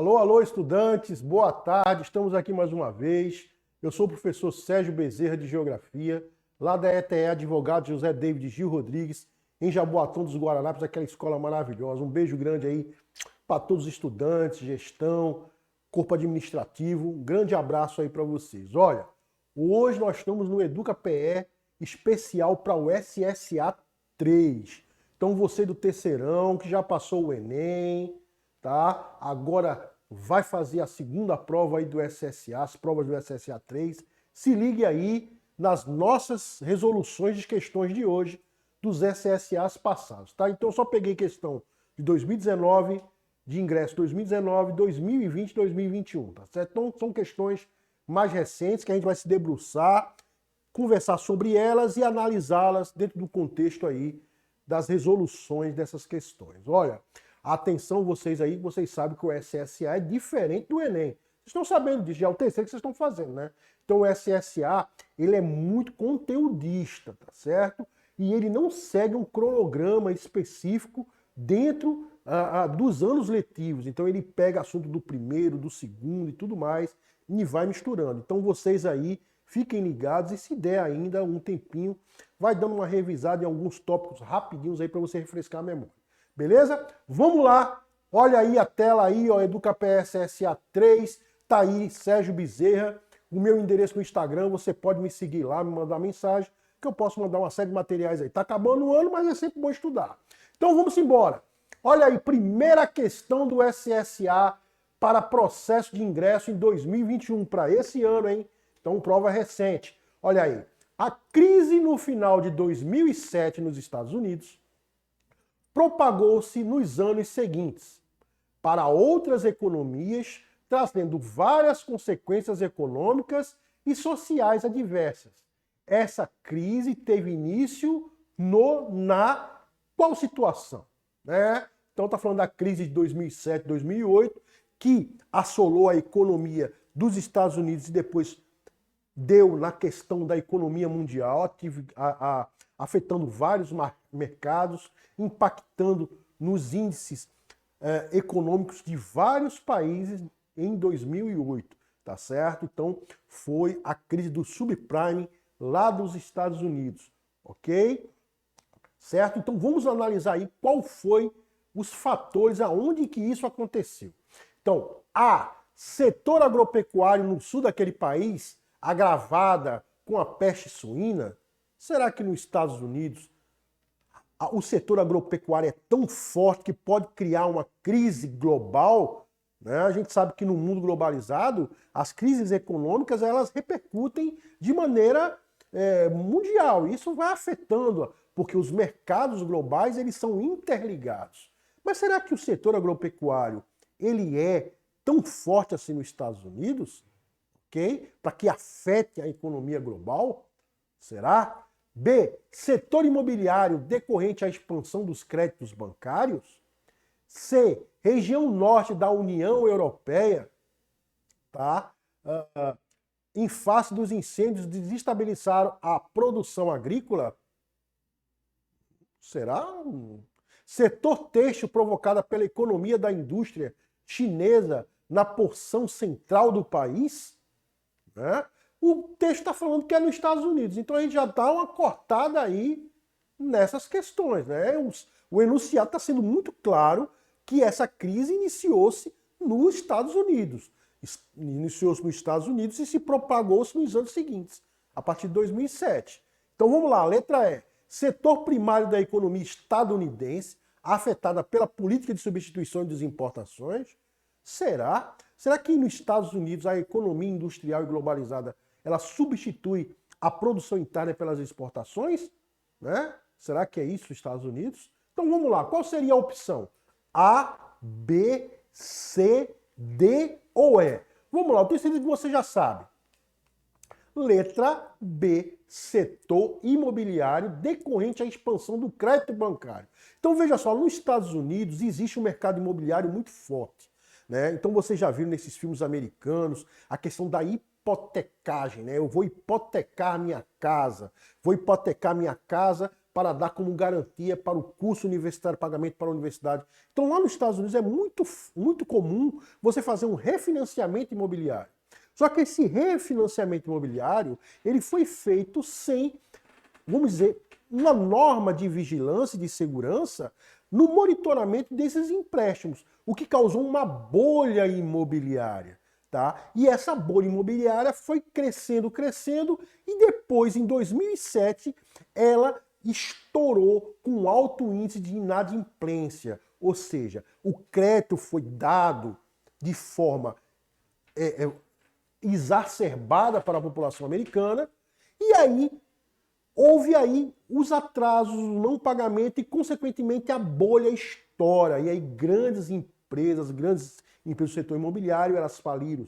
Alô, alô, estudantes, boa tarde, estamos aqui mais uma vez. Eu sou o professor Sérgio Bezerra de Geografia, lá da ETE Advogado José David Gil Rodrigues, em Jaboatão dos Guararapes, aquela escola maravilhosa. Um beijo grande aí para todos os estudantes, gestão, corpo administrativo. Um grande abraço aí para vocês. Olha, hoje nós estamos no Educa PE especial para o SSA 3. Então você do terceirão, que já passou o Enem, tá? Agora vai fazer a segunda prova aí do SSA, as provas do SSA 3. Se ligue aí nas nossas resoluções de questões de hoje dos SSAs passados, tá? Então eu só peguei questão de 2019, de ingresso 2019, 2020 e 2021, tá certo? Então são questões mais recentes que a gente vai se debruçar, conversar sobre elas e analisá-las dentro do contexto aí das resoluções dessas questões. Olha, atenção vocês aí, vocês sabem que o SSA é diferente do Enem. Vocês estão sabendo disso, já é o terceiro que vocês estão fazendo, né? Então o SSA, ele é muito conteudista, tá certo? E ele não segue um cronograma específico dentro dos anos letivos. Então ele pega assunto do primeiro, do segundo e tudo mais e vai misturando. Então vocês aí fiquem ligados e se der ainda um tempinho, vai dando uma revisada em alguns tópicos rapidinhos aí para você refrescar a memória. Beleza? Vamos lá. Olha aí a tela aí, ó, Educa PSSA 3, tá aí Sérgio Bezerra, o meu endereço no Instagram, você pode me seguir lá, me mandar mensagem, que eu posso mandar uma série de materiais aí. Tá acabando o ano, mas é sempre bom estudar. Então vamos embora. Olha aí, primeira questão do SSA para processo de ingresso em 2021, para esse ano, hein? Então, prova recente. Olha aí, a crise no final de 2007 nos Estados Unidos propagou-se nos anos seguintes para outras economias, trazendo várias consequências econômicas e sociais adversas. Essa crise teve início na qual situação? Né? Então está falando da crise de 2007, 2008, que assolou a economia dos Estados Unidos e depois deu na questão da economia mundial, afetando vários mercados, impactando nos índices econômicos de vários países em 2008, tá certo? Então foi a crise do subprime lá dos Estados Unidos, ok? Certo? Então vamos analisar aí qual foi os fatores aonde que isso aconteceu. Então, setor agropecuário no sul daquele país, agravada com a peste suína. Será que nos Estados Unidos o setor agropecuário é tão forte que pode criar uma crise global? Né? A gente sabe que no mundo globalizado, as crises econômicas elas repercutem de maneira mundial. Isso vai afetando, porque os mercados globais eles são interligados. Mas será que o setor agropecuário ele é tão forte assim nos Estados Unidos? Okay? Para que afete a economia global? Será? B. Setor imobiliário decorrente à expansão dos créditos bancários? C. Região norte da União Europeia, tá? Em face dos incêndios desestabilizaram a produção agrícola? Será? Setor têxtil provocada pela economia da indústria chinesa na porção central do país? Né? O texto está falando que é nos Estados Unidos, então a gente já dá uma cortada aí nessas questões. Né? O enunciado está sendo muito claro que essa crise iniciou-se nos Estados Unidos. Iniciou-se nos Estados Unidos e se propagou-se nos anos seguintes, a partir de 2007. Então vamos lá, a letra E. Setor primário da economia estadunidense afetada pela política de substituição das importações? Será? Será que nos Estados Unidos a economia industrial e globalizada ela substitui a produção interna pelas exportações? Né? Será que é isso nos Estados Unidos? Então vamos lá, qual seria a opção? A, B, C, D ou E? Vamos lá, eu tenho certeza que você já sabe. Letra B, setor imobiliário decorrente à expansão do crédito bancário. Então veja só, nos Estados Unidos existe um mercado imobiliário muito forte. Né? Então vocês já viram nesses filmes americanos a questão da hipotecagem. Né? Eu vou hipotecar minha casa para dar como garantia para o curso universitário, pagamento para a universidade. Então lá nos Estados Unidos é muito comum você fazer um refinanciamento imobiliário. Só que esse refinanciamento imobiliário, ele foi feito sem, vamos dizer, uma norma de vigilância e de segurança no monitoramento desses empréstimos, o que causou uma bolha imobiliária. Tá? E essa bolha imobiliária foi crescendo, crescendo, e depois, em 2007, ela estourou com alto índice de inadimplência. Ou seja, o crédito foi dado de forma exacerbada para a população americana, e aí houve aí os atrasos, o não pagamento e, consequentemente, a bolha estoura. E aí grandes empresas do setor imobiliário, elas faliram,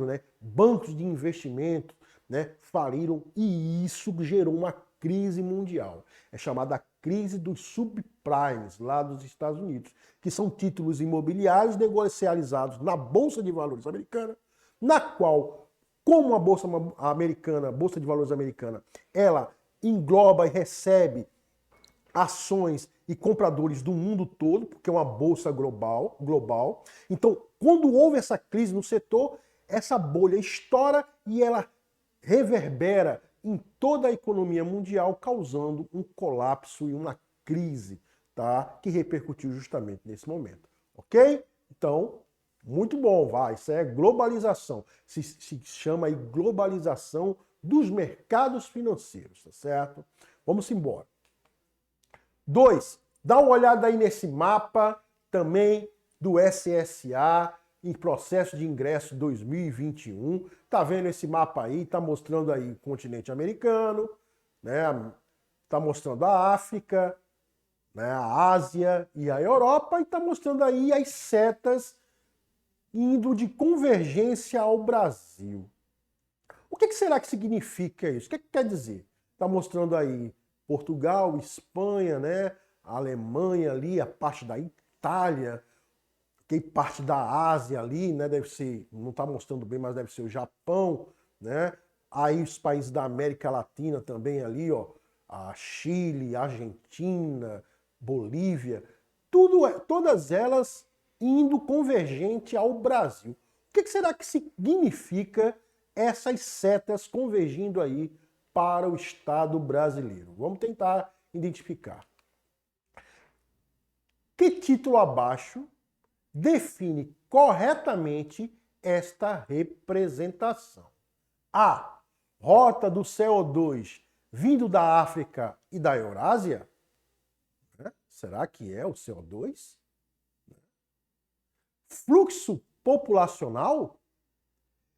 né? Bancos de investimento, né, faliram, e isso gerou uma crise mundial. É chamada crise dos subprimes lá dos Estados Unidos, que são títulos imobiliários negocializados na Bolsa de Valores americana, na qual, como a Bolsa de Valores americana, ela engloba e recebe ações e compradores do mundo todo, porque é uma bolsa global. Então, quando houve essa crise no setor, essa bolha estoura e ela reverbera em toda a economia mundial, causando um colapso e uma crise, tá? Que repercutiu justamente nesse momento, ok? Então, muito bom, vai. Isso é globalização. Se chama aí globalização dos mercados financeiros, tá certo? Vamos embora. 2. Dá uma olhada aí nesse mapa também do SSA em processo de ingresso 2021. Tá vendo esse mapa aí? Tá mostrando aí o continente americano, né? Tá mostrando a África, né? A Ásia e a Europa, e tá mostrando aí as setas indo de convergência ao Brasil. O que será que significa isso? O que quer dizer? Tá mostrando aí Portugal, Espanha, né? A Alemanha ali, a parte da Itália, que parte da Ásia ali, né? Deve ser, não está mostrando bem, mas deve ser o Japão, né? Aí os países da América Latina também ali, ó, a Chile, Argentina, Bolívia, todas elas indo convergente ao Brasil. O que será que significa essas setas convergindo aí para o Estado brasileiro? Vamos tentar identificar. Que título abaixo define corretamente esta representação? A. Rota do CO2 vindo da África e da Eurásia? Será que é o CO2? Fluxo populacional?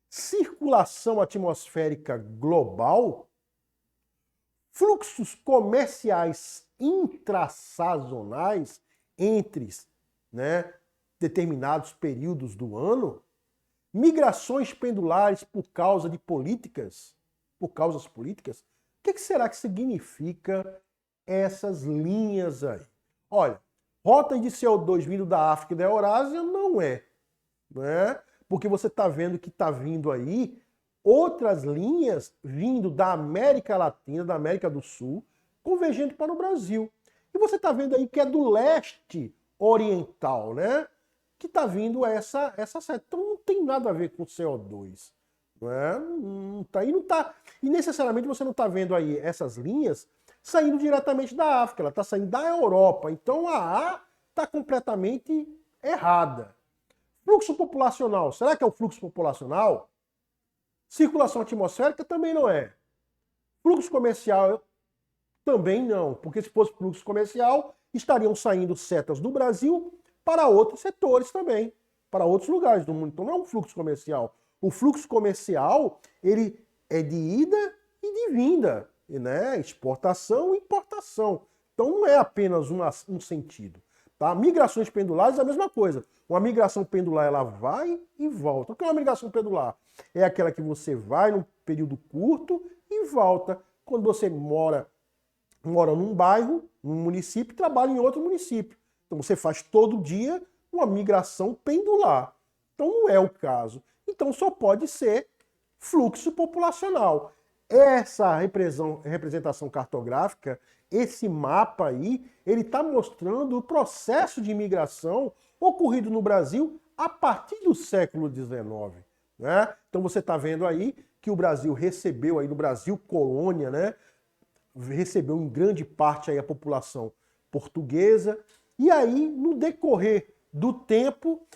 Circulação atmosférica global? Fluxos comerciais intrasazonais entre, né, determinados períodos do ano? Migrações pendulares por causa de políticas? Por causas políticas? O que será que significa essas linhas aí? Olha, rota de CO2 vindo da África e da Eurásia não é, né? Porque você está vendo que está vindo aí outras linhas vindo da América Latina, da América do Sul, convergendo para o Brasil. E você está vendo aí que é do leste oriental, né? Que está vindo essa seta. Então não tem nada a ver com CO2. Não é? Não tá, e, não tá, e necessariamente você não está vendo aí essas linhas saindo diretamente da África, ela está saindo da Europa. Então a A está completamente errada. Fluxo populacional, será que é o fluxo populacional? Circulação atmosférica também não é. Fluxo comercial também não, porque se fosse fluxo comercial, estariam saindo setas do Brasil para outros setores também, para outros lugares do mundo. Então não é um fluxo comercial. O fluxo comercial, ele é de ida e de vinda, né? Exportação e importação. Então não é apenas um sentido. Tá? Migrações pendulares é a mesma coisa. Uma migração pendular, ela vai e volta. O que é uma migração pendular? É aquela que você vai num período curto e volta. Quando você mora num bairro, num município, e trabalha em outro município. Então você faz todo dia uma migração pendular. Então não é o caso. Então só pode ser fluxo populacional. essa representação cartográfica, esse mapa aí, ele está mostrando o processo de imigração ocorrido no Brasil a partir do século XIX. Né? Então você está vendo aí que o Brasil recebeu, aí no Brasil colônia, né? Recebeu em grande parte aí a população portuguesa, e aí no decorrer do tempo,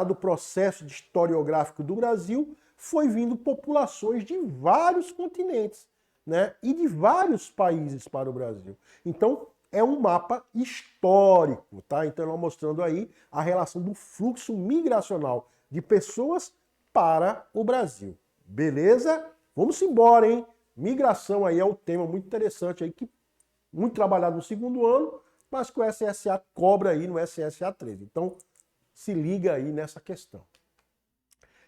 do processo de historiográfico do Brasil, foi vindo populações de vários continentes, né? E de vários países para o Brasil. Então, é um mapa histórico, tá? Então, nós mostrando aí a relação do fluxo migracional de pessoas para o Brasil. Beleza? Vamos embora, hein? Migração aí é um tema muito interessante aí, que muito trabalhado no segundo ano, mas que o SSA cobra aí no SSA 13. Então, se liga aí nessa questão.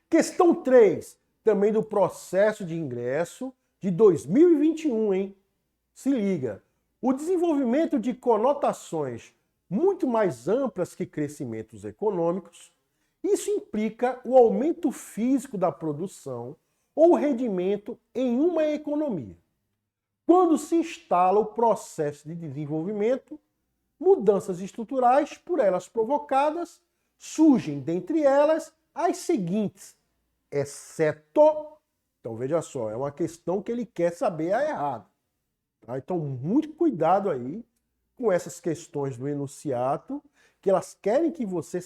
Questão 3, também do processo de ingresso de 2021, hein? Se liga. O desenvolvimento de conotações muito mais amplas que crescimentos econômicos, isso implica o aumento físico da produção ou rendimento em uma economia. Quando se instala o processo de desenvolvimento, mudanças estruturais por elas provocadas surgem, dentre elas, as seguintes, exceto... Então veja só, é uma questão que ele quer saber a errada. Tá? Então muito cuidado aí com essas questões do enunciado, que elas querem que você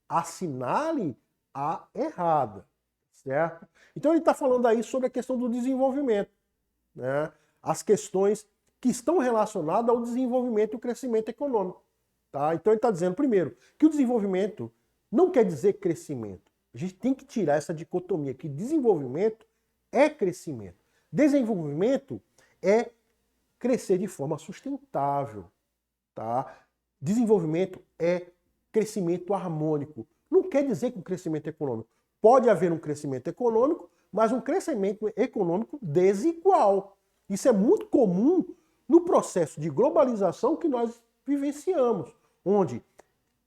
assinale a errada, certo? Então ele está falando aí sobre a questão do desenvolvimento, né? As questões que estão relacionadas ao desenvolvimento e o crescimento econômico. Tá? Então ele está dizendo, primeiro, que o desenvolvimento não quer dizer crescimento. A gente tem que tirar essa dicotomia, que desenvolvimento é crescimento. Desenvolvimento é crescer de forma sustentável. Tá? Desenvolvimento é crescimento harmônico. Não quer dizer que o crescimento econômico. Pode haver um crescimento econômico, mas um crescimento econômico desigual. Isso é muito comum no processo de globalização que nós vivenciamos, onde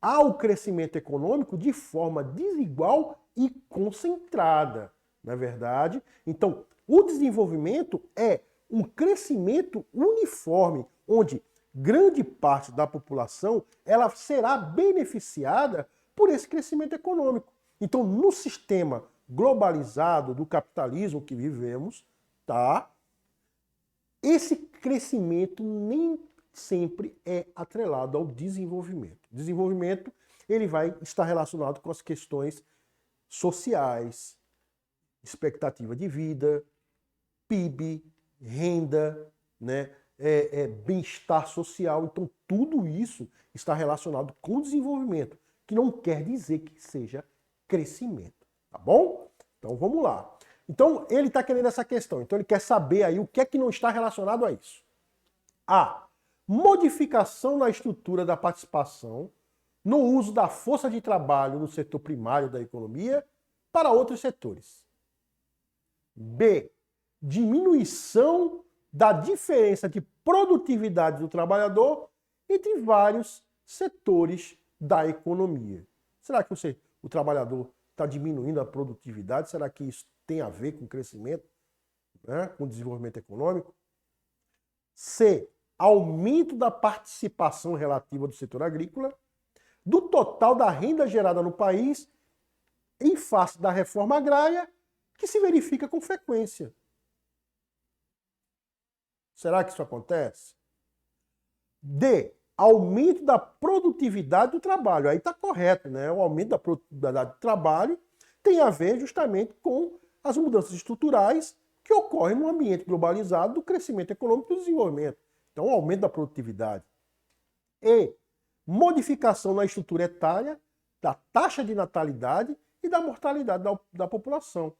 há o crescimento econômico de forma desigual e concentrada, não é verdade? Então, o desenvolvimento é um crescimento uniforme, onde grande parte da população ela será beneficiada por esse crescimento econômico. Então, no sistema globalizado do capitalismo que vivemos, tá? Esse crescimento nem sempre é atrelado ao desenvolvimento. O desenvolvimento ele vai estar relacionado com as questões sociais, expectativa de vida, PIB, renda, né? Bem-estar social. Então, tudo isso está relacionado com o desenvolvimento, que não quer dizer que seja crescimento, tá bom? Então, vamos lá. Então, ele está querendo essa questão. Então, ele quer saber aí o que é que não está relacionado a isso. A. Modificação na estrutura da participação no uso da força de trabalho no setor primário da economia para outros setores. B. Diminuição da diferença de produtividade do trabalhador entre vários setores da economia. Será que o trabalhador está diminuindo a produtividade? Será que isso tem a ver com crescimento, né, com desenvolvimento econômico? C. Aumento da participação relativa do setor agrícola do total da renda gerada no país em face da reforma agrária, que se verifica com frequência. Será que isso acontece? D. Aumento da produtividade do trabalho. Aí está correto, né? O aumento da produtividade do trabalho tem a ver justamente com as mudanças estruturais que ocorrem no ambiente globalizado do crescimento econômico e do desenvolvimento. Então, o aumento da produtividade. E modificação na estrutura etária, da taxa de natalidade e da mortalidade da população,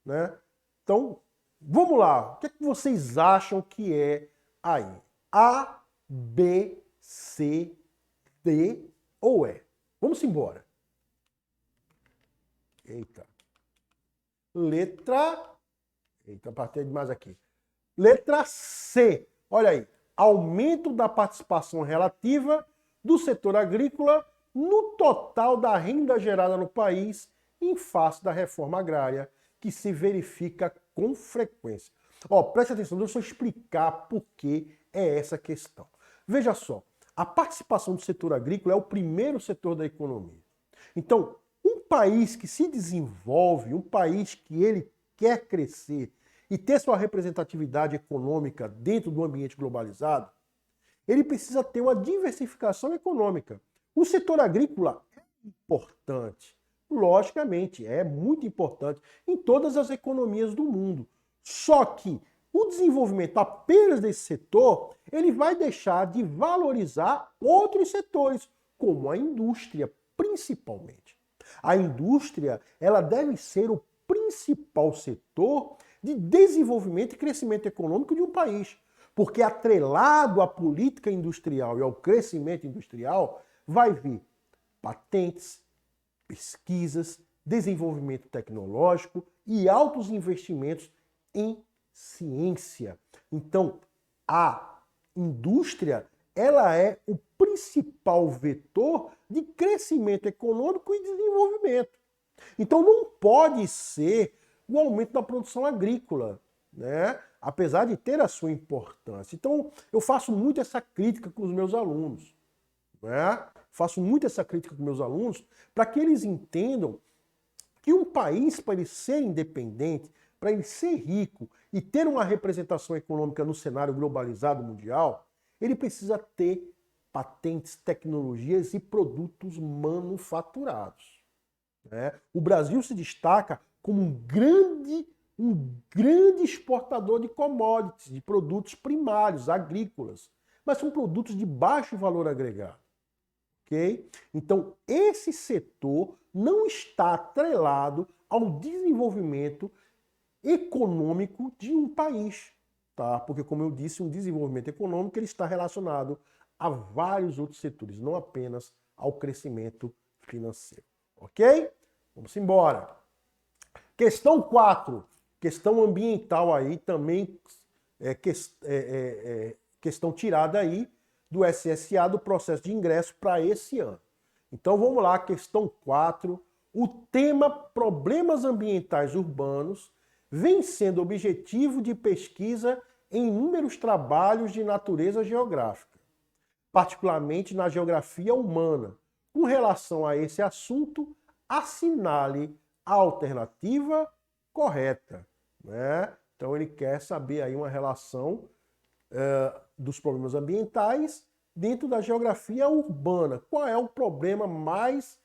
né? Então, vamos lá. O que é que vocês acham que é aí? A, B, C, D ou E? Vamos embora. Eita. Letra... Eita, partei demais aqui. Letra C. Olha aí. Aumento da participação relativa do setor agrícola no total da renda gerada no país em face da reforma agrária, que se verifica com frequência. Ó, preste atenção, deixa eu explicar por que é essa questão. Veja só, a participação do setor agrícola é o primeiro setor da economia. Então, um país que se desenvolve, um país que ele quer crescer e ter sua representatividade econômica dentro do ambiente globalizado, ele precisa ter uma diversificação econômica. O setor agrícola é importante, logicamente, é muito importante em todas as economias do mundo. Só que o desenvolvimento apenas desse setor, ele vai deixar de valorizar outros setores, como a indústria, principalmente. A indústria, ela deve ser o principal setor de desenvolvimento e crescimento econômico de um país. Porque atrelado à política industrial e ao crescimento industrial, vai vir patentes, pesquisas, desenvolvimento tecnológico e altos investimentos em ciência. Então, a indústria, ela é o principal vetor de crescimento econômico e desenvolvimento. Então, não pode ser o aumento da produção agrícola, né? Apesar de ter a sua importância. Então, eu faço muito essa crítica com os meus alunos, né? Faço muito essa crítica com meus alunos para que eles entendam que um país, para ele ser independente, para ele ser rico e ter uma representação econômica no cenário globalizado mundial, ele precisa ter patentes, tecnologias e produtos manufaturados, né? O Brasil se destaca como um grande exportador de commodities, de produtos primários, agrícolas, mas são produtos de baixo valor agregado. Okay? Então, esse setor não está atrelado ao desenvolvimento econômico de um país, tá? Porque, como eu disse, um desenvolvimento econômico ele está relacionado a vários outros setores, não apenas ao crescimento financeiro. Ok? Vamos embora. Questão 4. Questão ambiental aí também, questão tirada aí do SSA, do processo de ingresso para esse ano. Então vamos lá, questão 4. O tema problemas ambientais urbanos vem sendo objetivo de pesquisa em inúmeros trabalhos de natureza geográfica, particularmente na geografia humana. Com relação a esse assunto, assinale a alternativa correta, né? Então ele quer saber aí uma relação dos problemas ambientais dentro da geografia urbana. Qual é o problema mais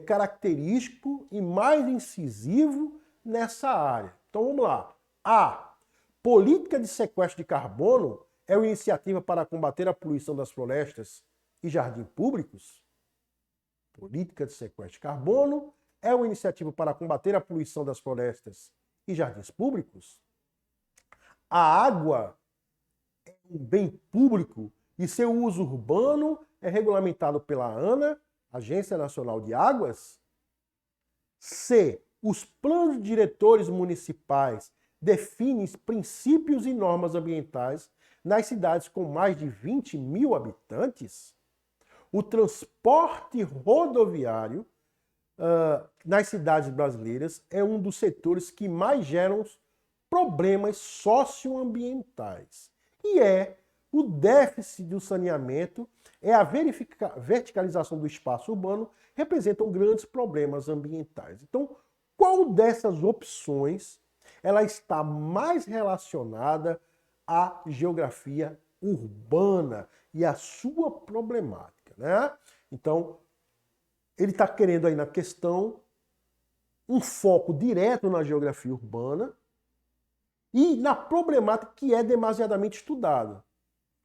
característico e mais incisivo nessa área? Então vamos lá. A. Política de sequestro de carbono é uma iniciativa para combater a poluição das florestas e jardins públicos? Política de sequestro de carbono é uma iniciativa para combater a poluição das florestas e jardins públicos? A água é um bem público e seu uso urbano é regulamentado pela ANA, Agência Nacional de Águas? C. Os planos diretores municipais definem princípios e normas ambientais nas cidades com mais de 20 mil habitantes? O transporte rodoviário nas cidades brasileiras é um dos setores que mais geram problemas socioambientais. E o déficit do saneamento, a verticalização do espaço urbano, representam grandes problemas ambientais. Então, qual dessas opções ela está mais relacionada à geografia urbana e à sua problemática, né? Então, ele está querendo aí na questão um foco direto na geografia urbana e na problemática que é demasiadamente estudada.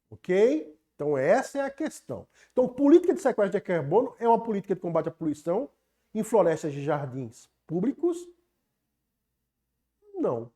Ok? Então essa é a questão. Então, política de sequestro de carbono é uma política de combate à poluição em florestas e jardins públicos? Não,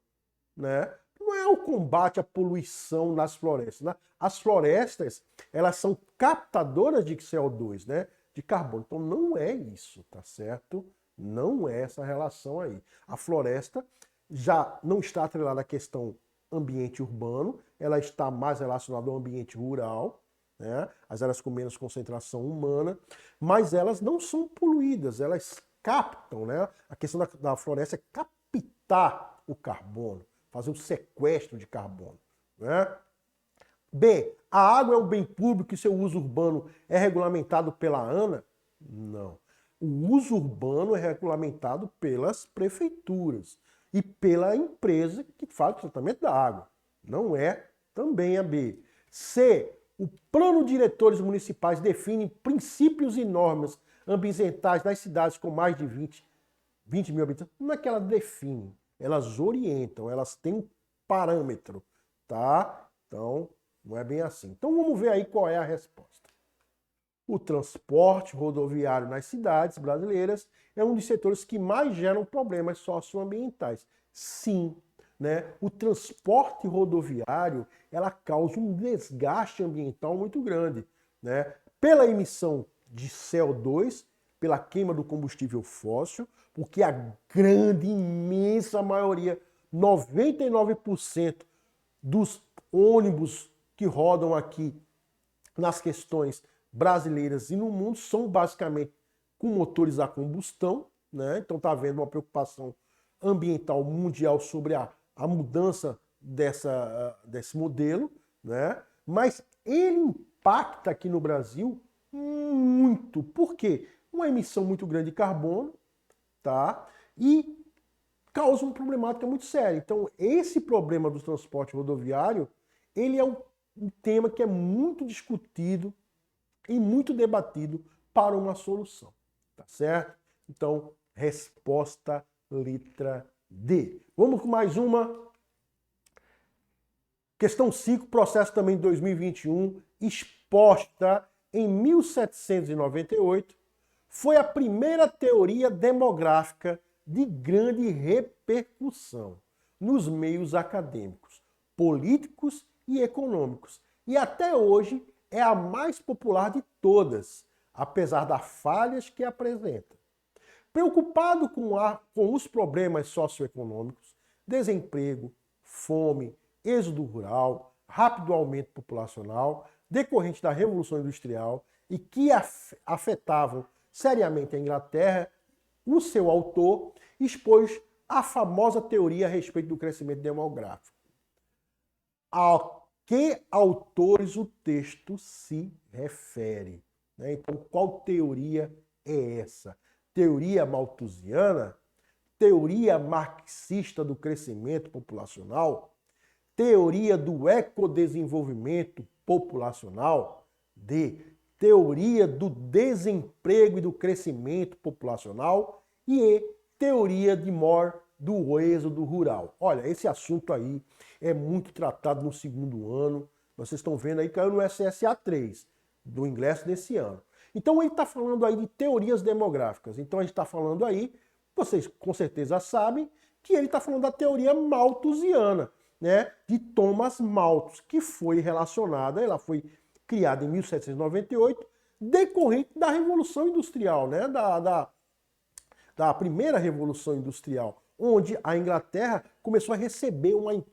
né? Não é o combate à poluição nas florestas, né? As florestas, elas são captadoras de CO2, né? De carbono. Então não é isso, tá certo? Não é essa relação aí. A floresta já não está atrelada à questão ambiente urbano, ela está mais relacionada ao ambiente rural, né? As áreas com menos concentração humana, mas elas não são poluídas, elas captam, né? A questão da floresta é captar o carbono, fazer o sequestro de carbono, né? B, a água é um bem público e seu uso urbano é regulamentado pela ANA? Não. O uso urbano é regulamentado pelas prefeituras e pela empresa que faz o tratamento da água. Não é também a B. C, o plano de diretores municipais define princípios e normas ambientais das cidades com mais de 20 mil habitantes. Não é que elas definem, elas orientam, elas têm um parâmetro, tá? Então, não é bem assim. Então vamos ver aí qual é a resposta. O transporte rodoviário nas cidades brasileiras é um dos setores que mais geram problemas socioambientais. Sim, né? O transporte rodoviário, ela causa um desgaste ambiental muito grande, né? Pela emissão de CO2, pela queima do combustível fóssil, porque a grande, imensa maioria, 99% dos ônibus que rodam aqui nas questões brasileiras e no mundo são basicamente com motores a combustão, né? Então está havendo uma preocupação ambiental mundial sobre a mudança desse modelo, né? Mas ele impacta aqui no Brasil muito. Por quê? Uma emissão muito grande de carbono, tá? E causa uma problemática muito séria. Então, esse problema do transporte rodoviário, ele é um tema que é muito discutido e muito debatido para uma solução, tá certo? Então, resposta letra D. Vamos com mais uma. Questão 5, processo também de 2021, exposta em 1798, foi a primeira teoria demográfica de grande repercussão nos meios acadêmicos, políticos e econômicos. E até hoje é a mais popular de todas, apesar das falhas que apresenta. Preocupado com os problemas socioeconômicos, desemprego, fome, êxodo rural, rápido aumento populacional, decorrente da Revolução Industrial e que afetavam seriamente a Inglaterra, o seu autor expôs a famosa teoria a respeito do crescimento demográfico. A que autores o texto se refere? Então, qual teoria é essa? Teoria malthusiana? Teoria marxista do crescimento populacional? Teoria do ecodesenvolvimento populacional? D. Teoria do desemprego e do crescimento populacional? E E. Teoria de Moore do êxodo rural. Olha, esse assunto aí é muito tratado no segundo ano. Vocês estão vendo aí, caiu no SSA 3 do ingresso desse ano. Então ele está falando aí de teorias demográficas. Então a gente está falando aí, vocês com certeza sabem, que ele está falando da teoria malthusiana, né, de Thomas Malthus, que foi relacionada, ela foi criada em 1798, decorrente da Revolução Industrial, né, da primeira Revolução Industrial, onde a Inglaterra começou a receber uma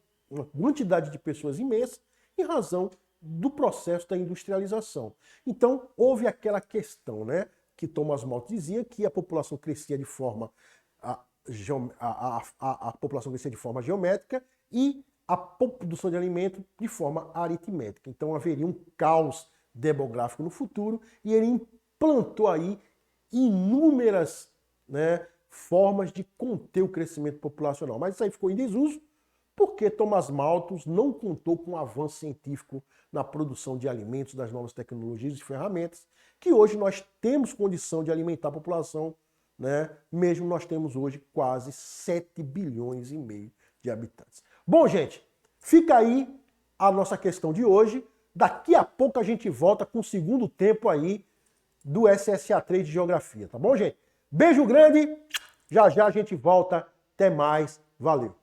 quantidade de pessoas imensa em razão do processo da industrialização. Então, houve aquela questão, né, que Thomas Malthus dizia que a população crescia de forma a população crescia de forma geométrica e a produção de alimento de forma aritmética. Então haveria um caos demográfico no futuro e ele implantou aí inúmeras, né, formas de conter o crescimento populacional. Mas isso aí ficou em desuso porque Thomas Malthus não contou com o avanço científico na produção de alimentos, das novas tecnologias e ferramentas, que hoje nós temos condição de alimentar a população, né? Mesmo nós temos hoje quase 7 bilhões e meio de habitantes. Bom, gente, fica aí a nossa questão de hoje. Daqui a pouco a gente volta com o segundo tempo aí do SSA 3 de Geografia, tá bom, gente? Beijo grande, já já a gente volta. Até mais, valeu!